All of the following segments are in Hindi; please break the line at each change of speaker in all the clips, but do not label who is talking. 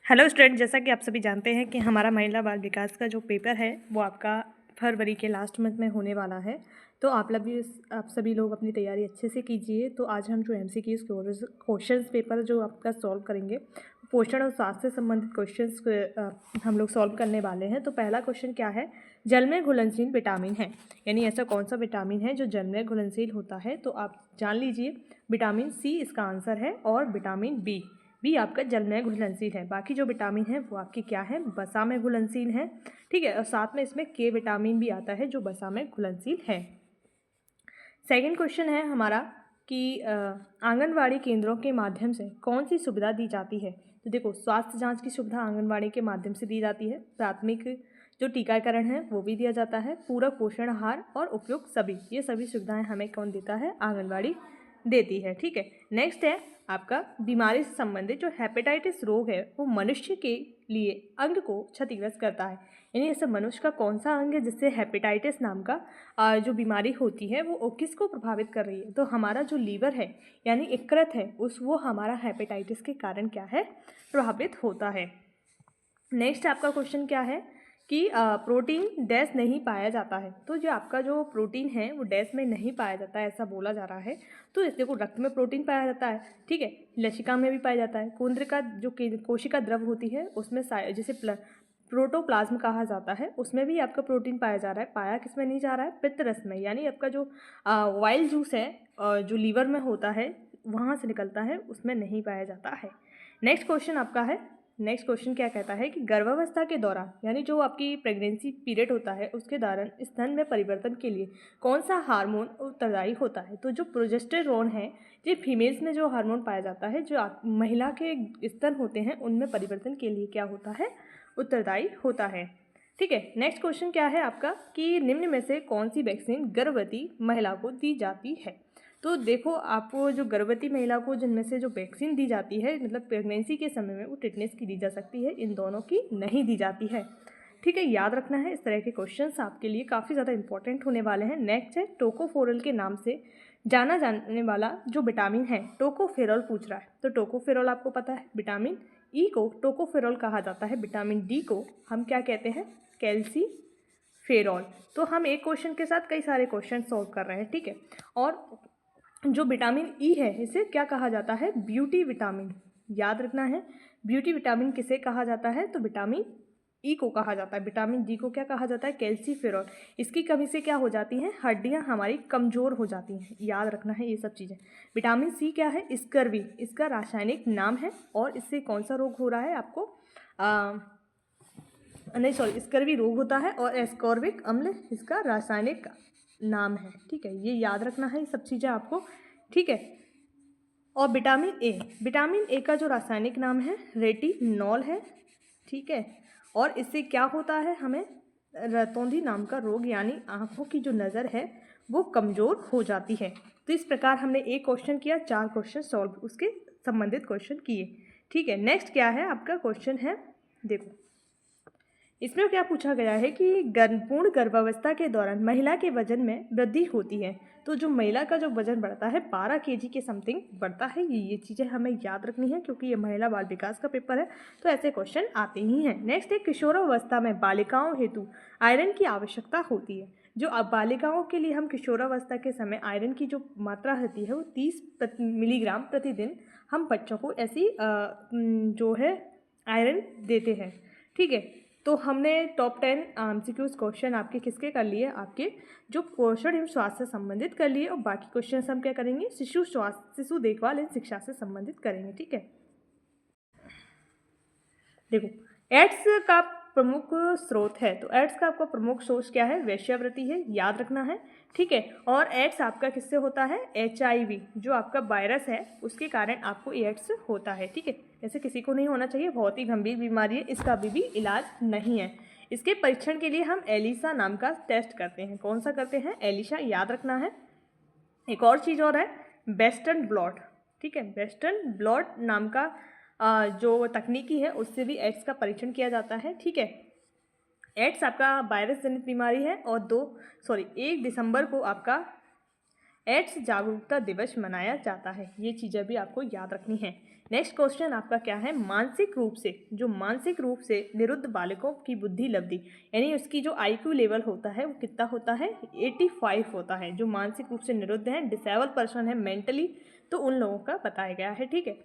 हेलो स्टूडेंट, जैसा कि आप सभी जानते हैं कि हमारा महिला बाल विकास का जो पेपर है वो आपका फरवरी के लास्ट मंथ में होने वाला है। तो आप सभी लोग अपनी तैयारी अच्छे से कीजिए। तो आज हम जो MCQ क्वेश्चंस पेपर जो आपका सॉल्व करेंगे, पोषण और स्वास्थ्य से संबंधित क्वेश्चंस हम लोग सॉल्व करने वाले हैं। तो पहला क्वेश्चन क्या है, जल में घुलनशील विटामिन है, यानी ऐसा कौन सा विटामिन है जो जल में घुलनशील होता है। तो आप जान लीजिए, विटामिन सी इसका आंसर है और विटामिन बी आपका जल में घुलनशील है। बाकी जो विटामिन है वो आपकी क्या है, वसा में घुलनशील है। ठीक है, और साथ में इसमें के विटामिन भी आता है जो वसा में घुलनशील है। सेकंड क्वेश्चन है हमारा कि आंगनवाड़ी केंद्रों के माध्यम से कौन सी सुविधा दी जाती है। तो देखो, स्वास्थ्य जांच की सुविधा आंगनवाड़ी के माध्यम से दी जाती है। प्राथमिक जो टीकाकरण है वो भी दिया जाता है। पूरक पोषण आहार और उपयुक्त सभी, ये सभी सुविधाएं हमें कौन देता है, आंगनवाड़ी देती है। ठीक है, नेक्स्ट है आपका बीमारी से संबंधित जो हेपेटाइटिस रोग है वो मनुष्य के लिए अंग को क्षतिग्रस्त करता है। यानी ऐसे मनुष्य का कौन सा अंग है जिससे हेपेटाइटिस नाम का जो बीमारी होती है वो किसको प्रभावित कर रही है। तो हमारा जो लीवर है यानी यकृत है वो हमारा हेपेटाइटिस के कारण क्या है, प्रभावित होता है। नेक्स्ट आपका क्वेश्चन क्या है कि प्रोटीन डैश नहीं पाया जाता है। तो जो आपका जो प्रोटीन है वो डैश में नहीं पाया जाता है, ऐसा बोला जा रहा है। तो इस देखो, रक्त में प्रोटीन पाया जाता है, ठीक है, लसिका में भी पाया जाता है। कुंद्र जो कोशिका द्रव होती है उसमें जिसे प्रोटोप्लाज्म कहा जाता है, उसमें भी आपका प्रोटीन पाया जा रहा है। पाया किस में नहीं जा रहा है, पित्तरस में, यानी आपका जो वाइल जूस है जो लीवर में होता है वहाँ से निकलता है, उसमें नहीं पाया जाता है। नेक्स्ट क्वेश्चन आपका है, नेक्स्ट क्वेश्चन क्या कहता है कि गर्भावस्था के दौरान यानी जो आपकी प्रेगनेंसी पीरियड होता है उसके दौरान स्तन में परिवर्तन के लिए कौन सा हार्मोन उत्तरदायी होता है। तो जो प्रोजेस्टेरोन है, ये फीमेल्स में जो हार्मोन पाया जाता है, जो महिला के स्तन होते हैं उनमें परिवर्तन के लिए क्या होता है, उत्तरदायी होता है। ठीक है, नेक्स्ट क्वेश्चन क्या है आपका कि निम्न में से कौन सी वैक्सीन गर्भवती महिला को दी जाती है। तो देखो, आपको जो गर्भवती महिला को जिनमें से जो वैक्सीन दी जाती है, मतलब प्रेगनेंसी के समय में वो टिटनेस की दी जा सकती है, इन दोनों की नहीं दी जाती है। ठीक है, याद रखना है, इस तरह के क्वेश्चंस आपके लिए काफ़ी ज़्यादा इंपॉर्टेंट होने वाले हैं। नेक्स्ट है टोकोफेरोल के नाम से जाना जाने वाला जो विटामिन है, टोकोफेरोल पूछ रहा है। तो टोकोफेरोल आपको पता है, विटामिन ई को टोकोफेरोल कहा जाता है, विटामिन डी को हम क्या कहते हैं, कैल्सीफेरॉल। तो हम एक क्वेश्चन के साथ कई सारे क्वेश्चन सॉल्व कर रहे हैं। ठीक है, और जो विटामिन ई है इसे क्या कहा जाता है, ब्यूटी विटामिन। याद रखना है, ब्यूटी विटामिन किसे कहा जाता है, तो विटामिन ई को कहा जाता है। विटामिन डी को क्या कहा जाता है, कैल्सीफेरॉल। इसकी कमी से क्या हो जाती हैं, हड्डियां हमारी कमज़ोर हो जाती हैं। याद रखना है ये सब चीज़ें। विटामिन सी क्या है, स्कर्वी, इसका रासायनिक नाम है। और इससे कौन सा रोग हो रहा है आपको, नहीं सॉरी, स्कर्वी रोग होता है और एस्कॉर्बिक अम्ल इसका रासायनिक नाम है। ठीक है, ये याद रखना है ये सब चीज़ें आपको। ठीक है, और विटामिन ए का जो रासायनिक नाम है रेटिनॉल है। ठीक है, और इससे क्या होता है, हमें रतौंधी नाम का रोग यानी आँखों की जो नज़र है वो कमज़ोर हो जाती है। तो इस प्रकार हमने एक क्वेश्चन किया, 4 क्वेश्चन सॉल्व उसके संबंधित क्वेश्चन किए। ठीक है, नेक्स्ट क्या है आपका क्वेश्चन है, देखो इसमें क्या पूछा गया है कि पूर्ण गर्भावस्था के दौरान महिला के वजन में वृद्धि होती है। तो जो महिला का जो वजन बढ़ता है 12 kg के समथिंग बढ़ता है। ये चीज़ें हमें याद रखनी है क्योंकि ये महिला बाल विकास का पेपर है, तो ऐसे क्वेश्चन आते ही हैं। नेक्स्ट है, किशोरावस्था में बालिकाओं हेतु आयरन की आवश्यकता होती है। जो अब बालिकाओं के लिए हम किशोरावस्था के समय आयरन की जो मात्रा होती है वो 30 मिलीग्राम प्रतिदिन हम बच्चों को ऐसी जो है आयरन देते हैं। ठीक है, तो हमने टॉप 10 MCQ क्वेश्चन आपके किसके कर लिए, आपके जो पोषण एवं स्वास्थ्य से संबंधित कर लिए, और बाकी क्वेश्चन हम क्या करेंगे, शिशु देखभाल एवं शिक्षा से संबंधित करेंगे। ठीक है, देखो एड्स का प्रमुख स्रोत है, तो एड्स का आपका प्रमुख सोर्स क्या है, वेश्यावृत्ति है, याद रखना है। ठीक है, और एड्स आपका किससे होता है, HIV जो आपका वायरस है उसके कारण आपको एड्स होता है। ठीक है, ऐसे किसी को नहीं होना चाहिए, बहुत ही गंभीर बीमारी है, इसका अभी भी इलाज नहीं है। इसके परीक्षण के लिए हम एलिसा नाम का टेस्ट करते हैं। कौन सा करते हैं, एलिसा, याद रखना है। एक और चीज़ और है, वेस्टर्न ब्लॉट। ठीक है, वेस्टर्न ब्लॉट नाम का जो तकनीकी है उससे भी एड्स का परीक्षण किया जाता है। ठीक है, एड्स आपका वायरस जनित बीमारी है और 1 दिसंबर को आपका एड्स जागरूकता दिवस मनाया जाता है। ये चीज़ें भी आपको याद रखनी है। नेक्स्ट क्वेश्चन आपका क्या है, मानसिक रूप से निरुद्ध बालकों की बुद्धि लब्धि, यानी उसकी जो IQ लेवल होता है वो कितना होता है, 85 होता है। जो मानसिक रूप से निरुद्ध है, डिसेबल पर्सन है मेंटली, तो उन लोगों का बताया गया है। ठीक है,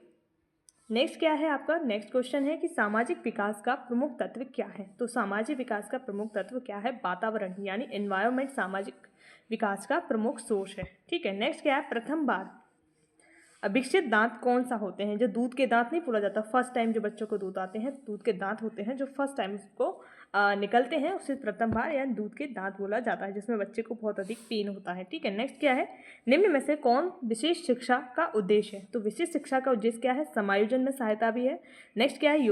नेक्स्ट क्या है आपका, नेक्स्ट क्वेश्चन है कि सामाजिक विकास का प्रमुख तत्व क्या है। तो सामाजिक विकास का प्रमुख तत्व क्या है, वातावरण यानी एनवायरनमेंट सामाजिक विकास का प्रमुख सोर्स है। ठीक है, नेक्स्ट क्या है, प्रथम बार अविकसित दांत कौन सा होते हैं। जो दूध के दांत नहीं बोला जाता, फर्स्ट टाइम जो बच्चों को दूध आते हैं, दूध के दांत होते हैं जो फर्स्ट टाइम उसको निकलते हैं, उसे प्रथम बार या दूध के दांत बोला जाता है, जिसमें बच्चे को बहुत अधिक पेन होता है। ठीक है, नेक्स्ट क्या है, निम्न में से कौन विशेष शिक्षा का उद्देश्य है। तो विशेष शिक्षा का उद्देश्य क्या है, समायोजन में सहायता भी है। नेक्स्ट क्या है,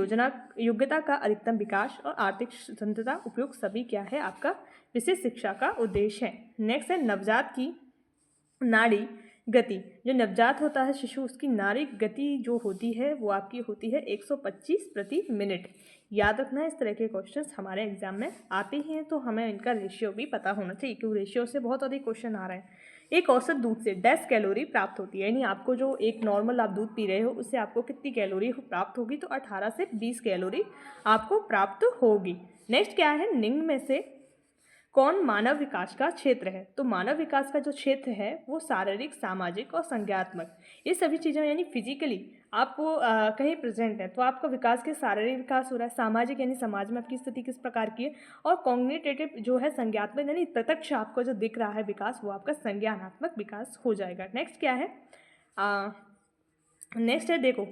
योग्यता का अधिकतम विकास और आर्थिक स्वतंत्रता उपयोग सभी क्या है आपका विशेष शिक्षा का उद्देश्य है। नेक्स्ट है नवजात की नाड़ी गति, जो नवजात होता है शिशु, उसकी नाड़ी गति जो होती है वो आपकी होती है 125 प्रति मिनट। याद रखना है, इस तरह के क्वेश्चंस हमारे एग्जाम में आते ही हैं, तो हमें इनका रेशियो भी पता होना चाहिए, क्योंकि रेशियो से बहुत अधिक क्वेश्चन आ रहे हैं। एक औसत दूध से 10 कैलोरी प्राप्त होती है, यानी आपको जो एक नॉर्मल आप दूध पी रहे हो उससे आपको कितनी कैलोरी प्राप्त होगी, तो 18 से 20 कैलोरी आपको प्राप्त होगी। नेक्स्ट क्या है, निम्न में से कौन मानव विकास का क्षेत्र है। तो मानव विकास का जो क्षेत्र है वो शारीरिक, सामाजिक और संज्ञात्मक, ये सभी चीज़ें, यानी फिजिकली आप कहीं प्रेजेंट है तो आपका विकास के शारीरिक विकास हो रहा है, सामाजिक यानी समाज में आपकी स्थिति किस प्रकार की है, और कॉग्निटिव जो है संज्ञात्मक यानी प्रत्यक्ष आपको जो दिख रहा है विकास, वो आपका संज्ञानात्मक विकास हो जाएगा। नेक्स्ट क्या है, नेक्स्ट है देखो,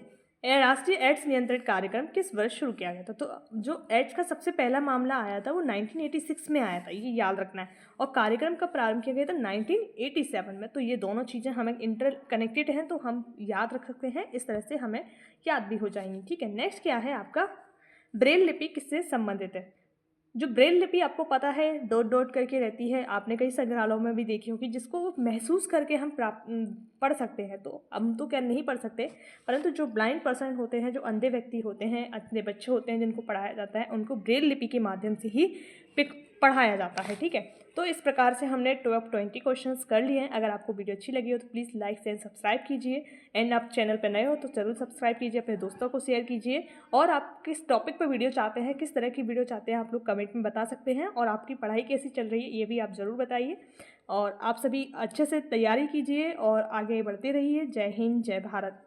राष्ट्रीय एड्स नियंत्रण कार्यक्रम किस वर्ष शुरू किया गया था। तो जो एड्स का सबसे पहला मामला आया था वो 1986 में आया था, ये याद रखना है, और कार्यक्रम का प्रारंभ किया गया था 1987 में। तो ये दोनों चीज़ें हमें इंटर कनेक्टेड हैं, तो हम याद रख सकते हैं, इस तरह से हमें याद भी हो जाएंगी। ठीक है, नेक्स्ट क्या है आपका, ब्रेल लिपि किससे संबंधित है। जो ब्रेल लिपि आपको पता है डॉट डॉट करके रहती है, आपने कई संग्रहालयों में भी देखी होगी, जिसको महसूस करके हम पढ़ सकते हैं। तो हम तो क्या नहीं पढ़ सकते, परंतु जो ब्लाइंड पर्सन होते हैं, जो अंधे व्यक्ति होते हैं, अंधे बच्चे होते हैं जिनको पढ़ाया जाता है, उनको ब्रेल लिपि के माध्यम से ही पढ़ाया जाता है। ठीक है, तो इस प्रकार से हमने 20 क्वेश्चंस कर लिए हैं। अगर आपको वीडियो अच्छी लगी हो तो प्लीज़ लाइक शेयर सब्सक्राइब कीजिए, एंड आप चैनल पर नए हो तो ज़रूर सब्सक्राइब कीजिए, अपने दोस्तों को शेयर कीजिए, और आप किस टॉपिक पर वीडियो चाहते हैं, किस तरह की वीडियो चाहते हैं, आप लोग कमेंट में बता सकते हैं, और आपकी पढ़ाई कैसी चल रही है ये भी आप ज़रूर बताइए, और आप सभी अच्छे से तैयारी कीजिए और आगे बढ़ते रहिए। जय हिंद, जय भारत।